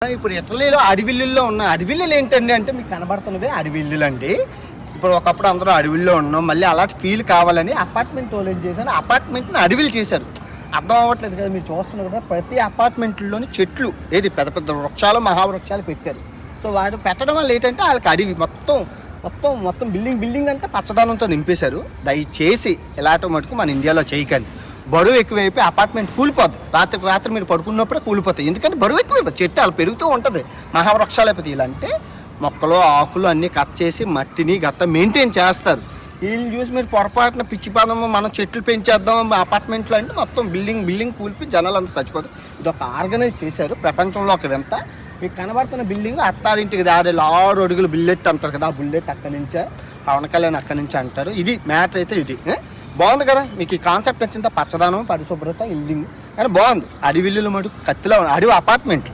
ఇప్పుడు ఇటలీలో అడవిల్లుల్లో ఉన్న అడవిల్లులు ఏంటండి అంటే మీకు కనబడుతున్నవే అడవిల్లులు అండి. ఇప్పుడు ఒకప్పుడు అందరూ అడవిల్లో ఉన్నాం, మళ్ళీ అలాంటి ఫీల్ కావాలని అపార్ట్మెంట్ వాళ్ళు ఏం చేశారు, అపార్ట్మెంట్ని అడవిలు చేశారు. అర్థం అవ్వట్లేదు కదా, మీరు చూస్తున్నారు కదా, ప్రతి అపార్ట్మెంట్లోని చెట్లు ఏది పెద్ద పెద్ద వృక్షాలు మహావృక్షాలు పెట్టారు. సో వాడు పెట్టడం వల్ల ఏంటంటే వాళ్ళకి అడవి మొత్తం మొత్తం మొత్తం బిల్డింగ్ అంతా పచ్చదనంతో నింపేశారు. దయచేసి ఇలాంటి మటుకు మన ఇండియాలో చేయకండి. బరువు ఎక్కువైపోయి అపార్ట్మెంట్ కూలిపోద్ది. రాత్రి మీరు పడుకున్నప్పుడే కూలిపోతాయి. ఎందుకంటే బరువు ఎక్కువైపోతుంది, చెట్టు అలా పెరుగుతూ ఉంటుంది, మహావృక్షాలు అయిపోతాయి. ఇలా అంటే మొక్కలు ఆకులు అన్నీ కట్ చేసి మట్టిని గట్ట మెయింటైన్ చేస్తారు. వీళ్ళని చూసి మీరు పొరపాటున పిచ్చి పదము మనం చెట్లు పెంచేద్దాం అపార్ట్మెంట్లో అంటే మొత్తం బిల్డింగ్ కూలిపి జనాలు అంతా చచ్చిపోతారు. ఇది ఒక ఆర్గనైజ్ చేశారు, ప్రపంచంలో ఒక వింత. మీకు కనబడుతున్న బిల్డింగ్ అత్తారింటికి దారిలో 6 అడుగుల బుల్లెట్ అంటారు కదా, ఆ బుల్లెట్ అక్కడి నుంచే, పవన్ కళ్యాణ్ అక్కడి నుంచి అంటారు. ఇది మ్యాటర్ అయితే ఇది బాగుంది కదా. మీకు ఈ కాన్సెప్ట్ వచ్చిందా, పచ్చదనం పరిశుభ్రత ఇల్లింగ్ కానీ బాగుంది. అడవిల్లులు మటుకు కత్తిలో అడవి అపార్ట్మెంట్